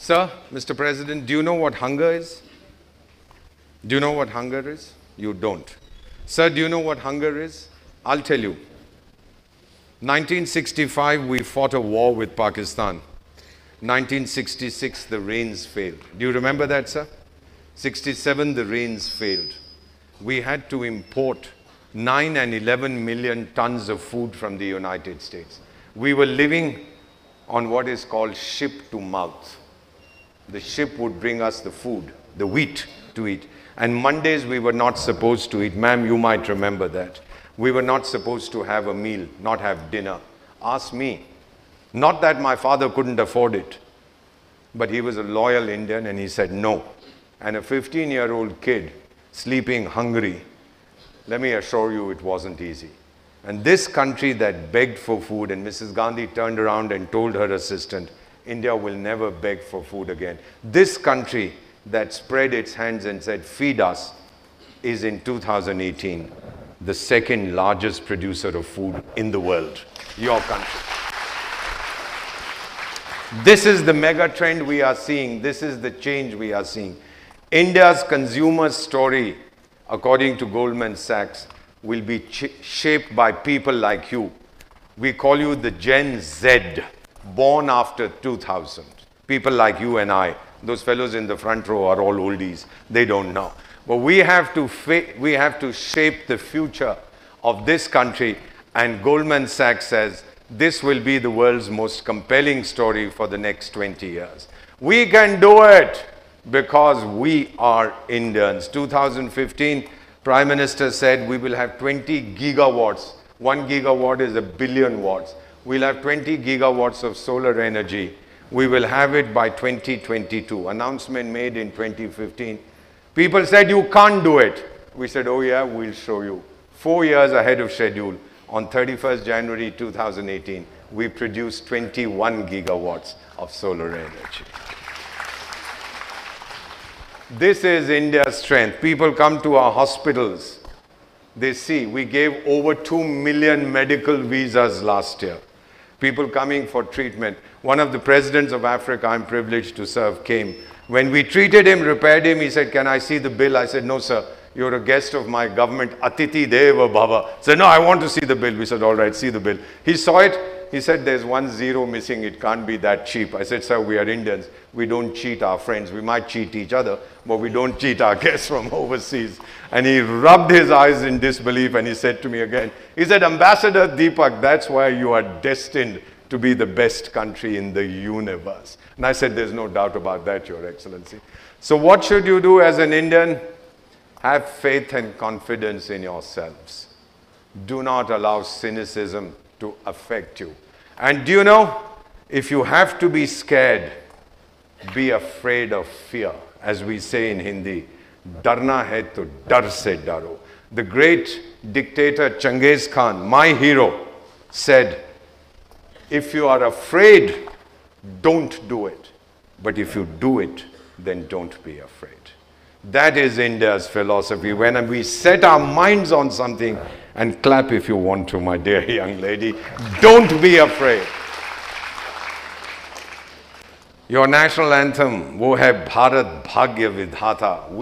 Sir, Mr. President, do you know what hunger is? Do you know what hunger is? You don't. Sir, do you know what hunger is? I'll tell you. 1965, we fought a war with Pakistan. 1966, the rains failed. Do you remember that, sir? 67, the rains failed. We had to import 9 and 11 million tons of food from the United States. We were living on what is called ship to mouth. The ship would bring us the food, the wheat to eat. And Mondays we were not supposed to eat. Ma'am, you might remember that. We were not supposed to have a meal, not have dinner. Ask me. Not that my father couldn't afford it, but he was a loyal Indian and he said no. And a 15-year-old kid sleeping hungry, let me assure you it wasn't easy. And this country that begged for food, and Mrs. Gandhi turned around and told her assistant, India will never beg for food again. This country that spread its hands and said, feed us, is in 2018 the second largest producer of food in the world. Your country. This is the mega trend we are seeing. This is the change we are seeing. India's consumer story, according to Goldman Sachs, will be shaped by people like you. We call you the Gen Z, born after 2000. People like you and I. Those fellows in the front row are all oldies. They don't know. But we have to shape the future of this country. And Goldman Sachs says this will be the world's most compelling story for the next 20 years. We can do it because we are Indians. 2015, Prime Minister said we will have 20 gigawatts. 1 gigawatt is a billion watts. We'll have 20 gigawatts of solar energy. We will have it by 2022. Announcement made in 2015. People said, you can't do it. We said, oh yeah, we'll show you. 4 years ahead of schedule, on 31st January 2018, we produced 21 gigawatts of solar energy. This is India's strength. People come to our hospitals. They see, we gave over 2 million medical visas last year. People coming for treatment. One of the presidents of Africa I'm privileged to serve came. When we treated him, repaired him, he said, can I see the bill? I said, no, sir. You're a guest of my government. Atiti Deva Bhava. He said, no, I want to see the bill. We said, all right, see the bill. He saw it. He said, there's 1 zero missing. It can't be that cheap. I said, sir, we are Indians. We don't cheat our friends. We might cheat each other, but we don't cheat our guests from overseas. And he rubbed his eyes in disbelief and he said to me again, he said, Ambassador Deepak, that's why you are destined to be the best country in the universe. And I said, there's no doubt about that, Your Excellency. So what should you do as an Indian? Have faith and confidence in yourselves. Do not allow cynicism to affect you. And do you know, if you have to be scared, be afraid of fear. As we say in Hindi, darna hai to dar se daro. The great dictator Genghis Khan, my hero, said, if you are afraid, don't do it. But if you do it, then don't be afraid. That is India's philosophy. When we set our minds on something, and clap if you want to, my dear young lady, don't be afraid. Your national anthem, wo hai Bharat Bhagya Vidhata.